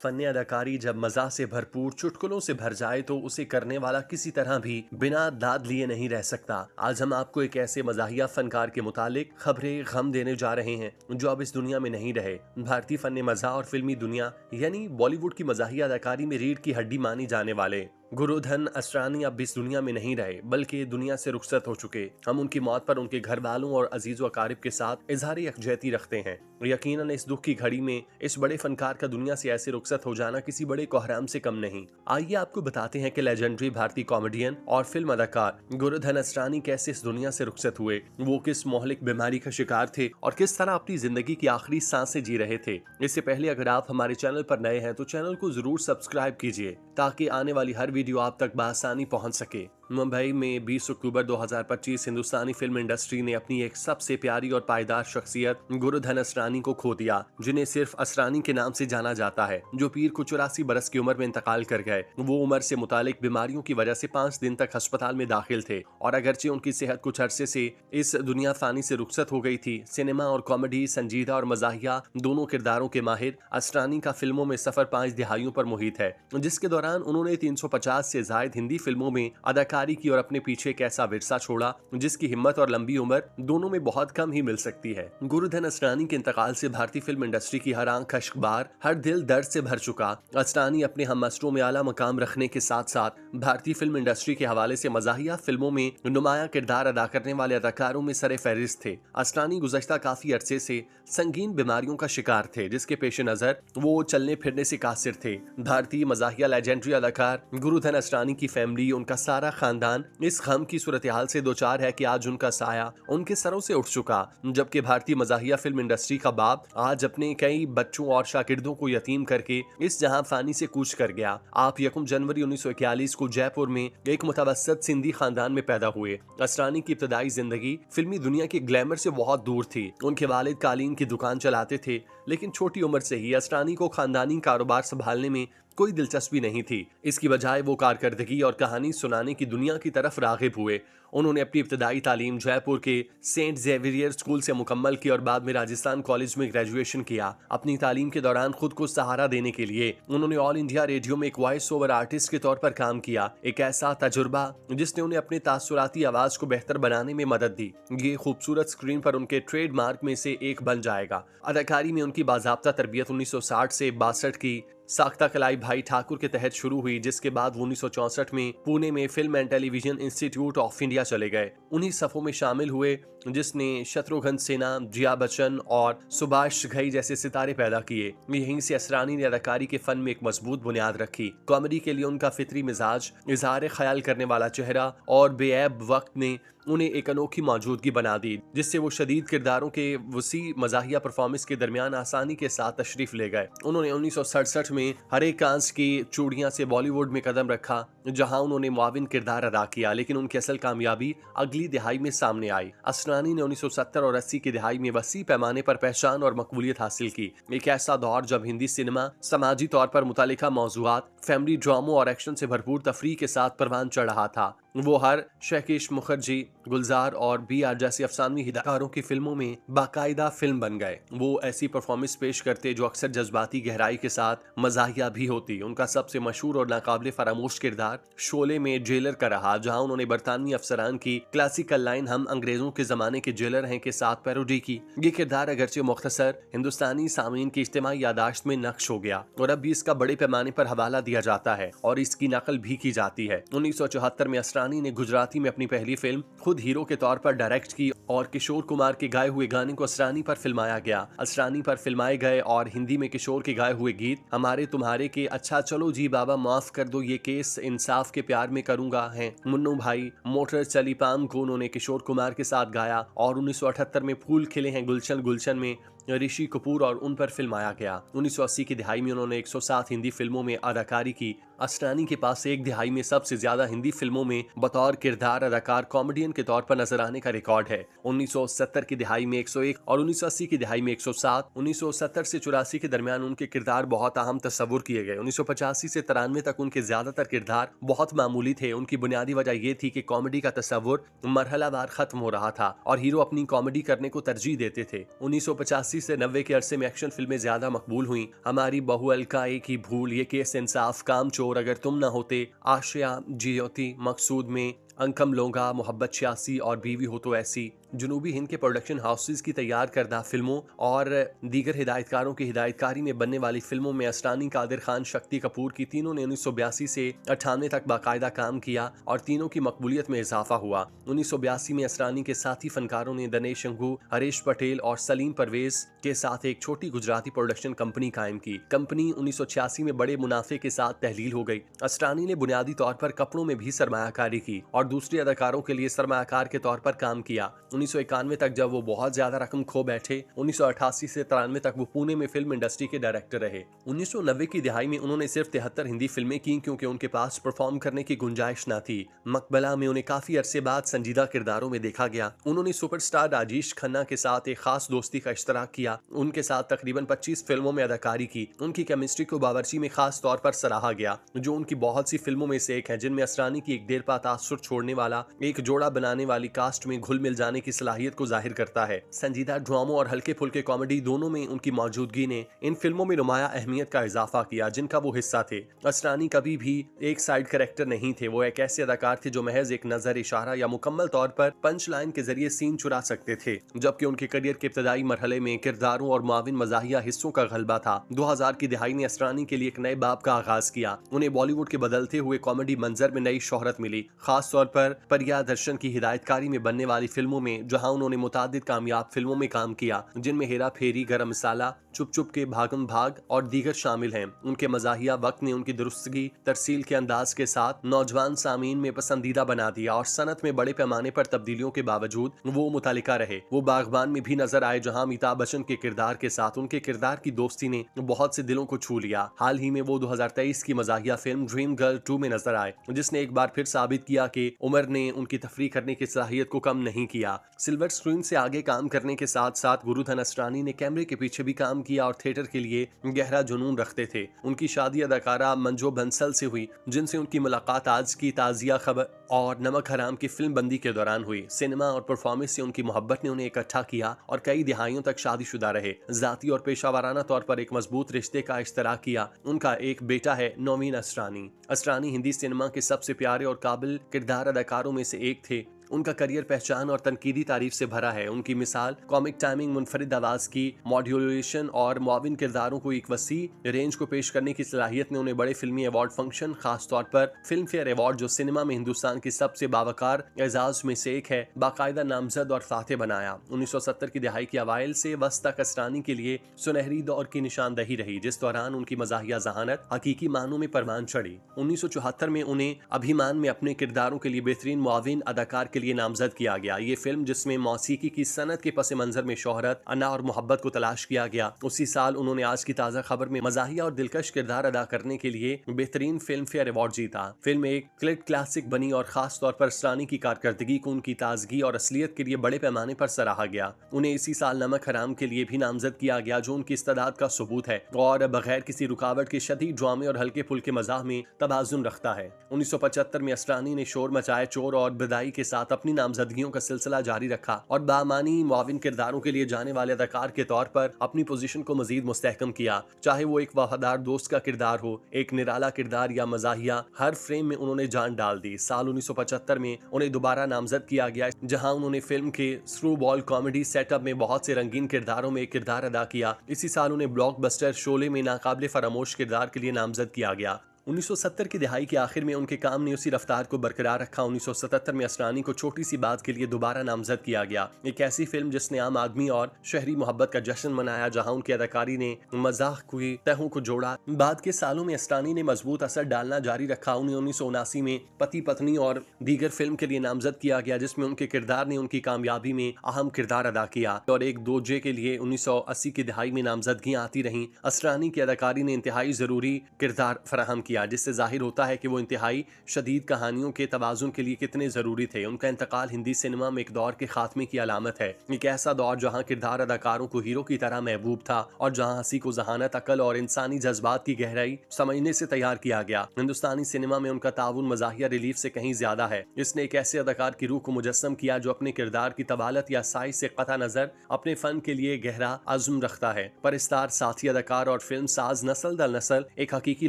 Fun अदाकारी जब मज़ा से भरपूर चुटकुलों से भर जाए तो उसे करने वाला किसी तरह भी बिना दाद लिए नहीं रह सकता। आज हम आपको एक ऐसे मज़ाहिया फनकार के मुतालिक खबरें गम देने जा रहे हैं जो अब इस दुनिया में नहीं रहे। भारतीय फन मज़ा और फिल्मी दुनिया यानी बॉलीवुड की मज़ाहिया अदाकारी में रीढ़ की हड्डी मानी जाने वाले गुरुधन असरानी अब इस दुनिया में नहीं रहे बल्कि दुनिया से रुखसत हो चुके। हम उनकी मौत पर उनके घर वालों और अजीज व अकारिब के साथ इजहार यकजहती रखते हैं। यकीनन इस दुख की घड़ी में इस बड़े फनकार का दुनिया से ऐसे रुखसत हो जाना किसी बड़े कोहराम से कम नहीं। आइए आपको बताते हैं कि लेजेंडरी भारतीय कॉमेडियन और फिल्म अदाकार गुरुधन असरानी कैसे इस दुनिया से रुखसत हुए, वो किस मोहलिक बीमारी का शिकार थे और किस तरह अपनी जिंदगी की आखिरी सांसें जी रहे थे। इससे पहले अगर आप हमारे चैनल पर नए हैं तो चैनल को जरूर सब्सक्राइब कीजिए ताकि आने वाली हर वीडियो आप तक बआसानी पहुंच सके। मुंबई में 20 अक्टूबर 2025 हिंदुस्तानी फिल्म इंडस्ट्री ने अपनी एक सबसे प्यारी और पायदार शख्सियत गुरुधन असरानी को खो दिया, जिन्हें सिर्फ असरानी के नाम से जाना जाता है, जो पीर को 84 बरस की उम्र में इंतकाल कर गए। वो उम्र से मुतालिक बीमारियों की वजह से 5 दिन तक अस्पताल में दाखिल थे और अगरचे उनकी सेहत कुछ अरसे से इस दुनिया फानी से रुखसत हो गई थी, सिनेमा और कॉमेडी, संजीदा और मजाहिया दोनों किरदारों के माहिर असरानी का फिल्मों में सफर 5 दिहाइयों पर मुहित है, जिसके दौरान उन्होंने 350 से जायद हिंदी फिल्मों में अदाकारी की और अपने पीछे एक ऐसा विरसा छोड़ा जिसकी हिम्मत और लंबी उम्र दोनों में बहुत कम ही मिल सकती है। गुरुधन असरानी के इंतकाल से भारतीय फिल्म इंडस्ट्री की हर आंख अश्कबार, हर दिल दर्द से भर चुका। असरानी अपने हमअसरों में आला मकाम रखने के साथ साथ भारतीय फिल्म इंडस्ट्री के हवाले से मजाहिया फिल्मों में नुमाया किरदार अदा करने वाले अदाकारों में सरे फहरिस्त थे। असरानी गुज़श्ता काफी अरसे से संगीन बीमारियों का शिकार थे, जिसके पेश नजर वो चलने फिरने से कासिर थे। भारतीय मजाहिया लेजेंडरी अदाकार गुरुधन असरानी की फैमिली, उनका सारा खानदान इस गम की सूरत हाल से दो चार है कि आज उनका साया उनके सरों से उठ चुका, जबकि भारतीय मजाहिया फिल्म इंडस्ट्री का बाप आज अपने कई बच्चों और शागिर्दों को यतीम करके इस जहां फानी से कूच कर गया। आप 1 जनवरी 1941 को जयपुर में एक मुतवस्सत सिंधी खानदान में पैदा हुए। असरानी की इब्तदाई जिंदगी फिल्मी दुनिया के ग्लैमर से बहुत दूर थी। उनके वालिद कालीन की दुकान चलाते थे, लेकिन छोटी उम्र से ही असरानी को खानदानी कारोबार संभालने में कोई दिलचस्पी नहीं थी। इसकी बजाय वो कारकर्दगी और कहानी सुनाने की दुनिया की तरफ रागिब हुए। उन्होंने अपनी इब्तदाई तालीम जयपुर के सेंट जेवियर स्कूल से मुकम्मल की और बाद में राजस्थान कॉलेज में ग्रेजुएशन किया। अपनी तालीम के दौरान खुद को सहारा देने के लिए उन्होंने ऑल इंडिया रेडियो में एक वॉइस ओवर आर्टिस्ट के तौर पर काम किया, एक ऐसा तजुर्बा जिसने उन्हें अपने तासुराती आवाज को बेहतर बनाने में मदद दी। ये खूबसूरत स्क्रीन पर उनके ट्रेडमार्क में से एक बन जाएगा। अदाकारी में उनकी बाज़ाब्ता तरबियत 1960 से 62 की साख्ता कलाई भाई ठाकुर के तहत शुरू हुई, जिसके बाद 1964 में पुणे में film and television institute of India चले गए। उन्हीं सफों में शामिल हुए जिसने शत्रुघ्न सिन्हा, जिया बच्चन और सुभाष घई जैसे सितारे पैदा किए। यहीं से असरानी ने अदाकारी के फन में एक मजबूत बुनियाद रखी। कॉमेडी के लिए उनका फितरी मिजाज, इजहार ख्याल करने वाला चेहरा और बेऐब वक्त ने उन्हें एक अनोखी मौजूदगी बना दी, जिससे वो शदीद किरदारों के वसी मजाहिया परफॉर्मेंस के दरमियान आसानी के साथ तशरीफ ले गए। उन्होंने 1967 में हरे कांस की चूड़ियां से बॉलीवुड में कदम रखा, जहां उन्होंने मुआविन किरदार अदा किया, लेकिन उनकी असल कामयाबी अगली दिहाई में सामने आई। असरानी ने 1970 और 80 की दिहाई में वसी पैमाने पर पहचान और मकबूलियत हासिल की। एक ऐसा दौर जब हिंदी सिनेमा समाजी तौर पर मुतालिका मौजूआत, फैमिली ड्रामों और एक्शन से भरपूर तफरीह के साथ परवान चढ़ रहा था। वो हर शहकेश मुखर्जी, गुलजार और BR जैसी अफसानवी हिदाकारों की फिल्मों में बाकायदा फिल्म बन गए। वो ऐसी परफॉर्मेंस पेश करते जो अक्सर जज्बाती गहराई के साथ मजाहिया भी होती। उनका सबसे मशहूर और नाकाबिले फरामोश किरदार शोले में जेलर का रहा, जहां उन्होंने बरतानवी अफसरान की क्लासिकल लाइन हम अंग्रेजों के जमाने के जेलर हैं के साथ पैरोडी की। ये किरदार अगरचे मुख्तसर हिंदुस्तानी सामीन की इज्तिमाई यादाश्त में नक्श हो गया और अब भी इसका बड़े पैमाने पर हवाला दिया जाता है और इसकी नकल भी की जाती है। 1974 में असरानी ने गुजराती में अपनी पहली फिल्म खुद हीरो के तौर पर डायरेक्ट की और किशोर कुमार के गाए हुए गाने को असरानी पर फिल्माया गया। असरानी पर फिल्माए गए और हिंदी में किशोर के गाए हुए गीत हमारे तुम्हारे के अच्छा चलो जी बाबा माफ कर दो, ये केस इंसाफ के प्यार में करूंगा हैं, मुन्नू भाई, मोटर चली पाम को उन्होंने किशोर कुमार के साथ गाया और 1978 में फूल खिले हैं गुलशन गुलशन में ऋषि कपूर और उन पर फिल्माया गया। 1980 की दिहाई में उन्होंने 107 हिंदी फिल्मों में अदाकारी की असरानी के पास एक दिहाई में सबसे ज्यादा हिंदी फिल्मों में बतौर किरदार अदाकार कॉमेडियन के तौर पर नजर आने का रिकॉर्ड है। 1970 की दिहाई में 101 और 1980 की दिहाई में 107। 1970 से 84 के दरमियान उनके किरदार बहुत अहम तस्वुर किए गए। 1985 से 93 तक उनके ज्यादातर किरदार बहुत मामूली थे। उनकी बुनियादी वजह यह थी कि कॉमेडी का तस्वुर मरहलावार खत्म हो रहा था और हीरो अपनी कॉमेडी करने को तरजीह देते थे। 1985 से 90 के अरसे में एक्शन फिल्में ज्यादा मकबूल हुई। हमारी बहू अलका, एक ही भूल, ये केस इंसाफ, काम चोर, अगर तुम न होते, आशिया, जियोती, मकसूद में, अंकम लोंगा, मोहब्बत 86 और बीवी हो तो ऐसी जनूबी हिंद के प्रोडक्शन हाउसेज की तैयार करदा फिल्मों और दीगर हिदायतकारों की हिदायतकारी में बनने वाली फिल्मों में असरानी, कादिर खान, शक्ति कपूर की तीनों ने 1982 से 98 तक बाकायदा काम किया और तीनों की मकबूलियत में इजाफा हुआ। 1982 में असरानी के साथी फनकारों ने दनेश शंघू, हरीश पटेल और सलीम परवेज के साथ एक छोटी गुजराती प्रोडक्शन कंपनी कायम की। कंपनी 1986 में बड़े मुनाफे के साथ तहलील हो गई। असरानी ने बुनियादी तौर पर कपड़ों में भी सरमायाकारी की और दूसरे अदाकारों के लिए सरमायाकार के तौर पर काम किया। 1991 तक जब वो बहुत ज्यादा रकम खो बैठे, 1988 से 93 तक वो पुणे में फिल्म इंडस्ट्री के डायरेक्टर रहे। 1990 की दिहाई में उन्होंने सिर्फ 73 हिंदी फिल्में की क्योंकि उनके पास परफॉर्म करने की गुंजाइश न थी। मकबला में उन्हें काफी अरसे बाद संजीदा किरदारों में देखा गया। उन्होंने सुपरस्टार राजेश खन्ना के साथ एक खास दोस्ती का इश्तराक किया। उनके साथ तकरीबन 25 फिल्मों में अदाकारी की। उनकी केमिस्ट्री को बावर्ची में खास तौर पर सराहा गया, जो उनकी बहुत सी फिल्मों में से एक है, जिनमें असरानी की एक देरपा तासुर छोड़ने वाला एक जोड़ा बनाने वाली कास्ट में घुल मिल जाने की सलाहियत को जाहिर करता है। संजीदा ड्रामों और हल्के फुल्के कॉमेडी दोनों में उनकी मौजूदगी ने इन फिल्मों में नुमाया अहमियत का इजाफा किया, जिनका वो हिस्सा थे। असरानी कभी भी एक साइड कैरेक्टर नहीं थे। वो एक ऐसे अदाकार थे जो महज एक नजर, इशारा या मुकम्मल तौर पर पंच लाइन के जरिए सीन चुरा सकते थे, जबकि उनके करियर के इब्तदाई मरहले में किरदारों और मुआविन मजाहिया हिस्सों का गलबा था। 2000 की दिहाई ने असरानी के लिए एक नए बाब का आगाज किया। उन्हें बॉलीवुड के बदलते हुए कॉमेडी मंजर में नई शोहरत मिली, खास तौर पर परिया दर्शन की हिदायतकारी में बनने वाली फिल्मों में, जहां उन्होंने मुतादिद कामयाब फिल्मों में काम किया, जिनमें हेरा फेरी, गरम मसाला, चुप चुप के भागम भाग और दीगर शामिल हैं। उनके मजाहिया वक्त ने उनकी दुरुस्तगी, तरसील के अंदाज के साथ नौजवान सामीन में पसंदीदा बना दिया और सनत में बड़े पैमाने पर तब्दीलियों के बावजूद वो मुतालिका रहे। वो बागबान में भी नजर आए, जहां अमिताभ बच्चन के किरदार के साथ उनके किरदार की दोस्ती ने बहुत से दिलों को छू लिया। हाल ही में वो 2023 की मजाहिया फिल्म ड्रीम गर्ल 2 में नजर आए, जिसने एक बार फिर साबित किया कि उम्र ने उनकी तफरीह करने की सलाहियत को कम नहीं किया। सिल्वर स्क्रीन से आगे काम करने के साथ साथ गुरुधन असरानी ने कैमरे के पीछे भी काम किया और थिएटर के लिए गहरा जुनून रखते थे। उनकी शादी अदाकारा मंजो बंसल से हुई, जिनसे उनकी मुलाकात आज की ताजिया खबर और नमक हराम की फिल्म बंदी के दौरान हुई। सिनेमा और परफॉर्मेंस से उनकी मोहब्बत ने उन्हें इकट्ठा किया और कई दिहाइयों तक शादीशुदा रहे। जाती और पेशावराना तौर पर एक मजबूत रिश्ते का इश्तराक किया। उनका एक बेटा है, नौमीन असरानी। असरानी हिंदी सिनेमा के सबसे प्यारे और काबिल किरदार अदाकारों में से एक थे। उनका करियर पहचान और तनकीदी तारीफ से भरा है। उनकी मिसाल कॉमिक टाइमिंग, मुनफरिद आवाज की मॉड्यूलेशन और मुआविन किरदारों को एक वसी रेंज को पेश करने की सलाहियत ने उन्हें बड़े फिल्मी अवार्ड फंक्शन, खास तौर पर फिल्म फेयर अवार्ड, जो सिनेमा में हिंदुस्तान की सबसे बावकार एजाज में से एक है, बाकायदा नामजद और फाते बनाया। 1970 की दिहाई के अवाइल से वस्त तक असरानी के लिए सुनहरी दौर की निशानदही रही, जिस दौरान उनकी मजाहिया जहानत हकीकी मानों में परवान चढ़ी। 1974 में उन्हें अभिमान में अपने किरदारों के लिए बेहतरीन मुआविन अदाकार के लिए नामजद किया गया। ये फिल्म, जिसमें मौसीकी की सनत के पस मंजर में शोहरत, अना और मोहब्बत को तलाश किया गया, उसी साल उन्होंने आज की ताजा खबर में मजाहिया और दिलकश किरदार अदा करने के लिए बेहतरीन फिल्म फेयर अवार्ड जीता। फिल्म एक क्लिट क्लासिक बनी और खास तौर पर असरानी की कारकर्दगी को उनकी ताजगी और असलियत के लिए बड़े पैमाने पर सराहा गया। उन्हें इसी साल नमक हराम के लिए भी नामजद किया गया, जो उनकी इस्तेदाद का सबूत है और बगैर किसी रुकावट के शदीद ड्रामे और हल्के फुल्के मजाह में तवाज़ुन रखता है। 1975 में असरानी ने शोर मचाए चोर और बिदाई के साथ अपनी नामजदगियों का सिलसिला जारी रखा और बामानी मुआविन किरदारों के लिए जाने वाले अदाकार के तौर पर अपनी पोजीशन को मजीद मुस्तहकम किया। चाहे वो एक वफादार दोस्त का किरदार हो, एक निराला किरदार या मजाहिया, हर फ्रेम में उन्होंने जान डाल दी। साल 1975 में उन्हें दोबारा नामजद किया गया, जहां उन्होंने फिल्म के स्क्रू बॉल कॉमेडी सेटअप में बहुत से रंगीन किरदारों में एक किरदार अदा किया। इसी साल उन्हें ब्लॉकबस्टर शोले में नाकाबिले फरामोश किरदार के लिए नामजद किया गया। 1970 की दिहाई के आखिर में उनके काम ने उसी रफ्तार को बरकरार रखा। 1977 में असरानी को छोटी सी बात के लिए दोबारा नामजद किया गया, एक ऐसी फिल्म जिसने आम आदमी और शहरी मोहब्बत का जश्न मनाया, जहां उनकी अदाकारी ने मजाक की तहों को जोड़ा। बाद के सालों में असरानी ने मजबूत असर डालना जारी रखा। उन्हें 1979 में पति पत्नी और दीगर फिल्म के लिए नामजद किया गया, जिसमें उनके किरदार ने उनकी कामयाबी में अहम किरदार अदा किया और एक दोजे के लिए 1980 की दिहाई में नामजदगियां आती रहीं। असरानी की अदाकारी ने इंतहाई जरूरी किरदार फराहम किया। किया, जिससे जाहिर होता है कि वो इंतहाई शदीद कहानियों के तवाज़ुन के लिए कितने ज़रूरी थे। उनका इंतकाल हिंदी सिनेमा में एक दौर के खात्मे की अलामत है। एक ऐसा दौर जहाँ किरदार अदाकारों को हीरो की तरह महबूब था और जहाँ हंसी को जहानत, अकल और इंसानी जज्बात की गहराई समझने से तैयार किया गया। हिंदुस्तानी सिनेमा में उनका ताउन मज़ाहिया रिलीफ से कहीं ज्यादा है। इसने एक ऐसे अदाकार की रूह को मुजस्सम किया जो अपने किरदार की तबालत या साइज से कता नजर अपने फन के लिए गहरा अज़्म रखता है। परिस्तार साथी अदाकार और फिल्म साज नस्ल दर नस्ल एक हकीकी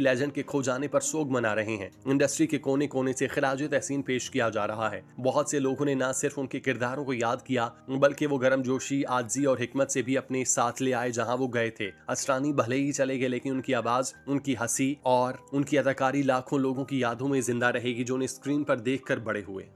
लेजेंड के खो जाने पर सोग मना रहे हैं। इंडस्ट्री के कोने कोने से खिराज तहसीन पेश किया जा रहा है। बहुत से लोगों ने न सिर्फ उनके किरदारों को याद किया बल्कि वो गर्मजोशी, आजी और हिकमत से भी अपने साथ ले आए जहां वो गए थे। असरानी भले ही चले गए, लेकिन उनकी आवाज, उनकी हंसी और उनकी अदाकारी लाखों लोगों की यादों में जिंदा रहेगी जो उन्हें स्क्रीन पर देखकर बड़े हुए।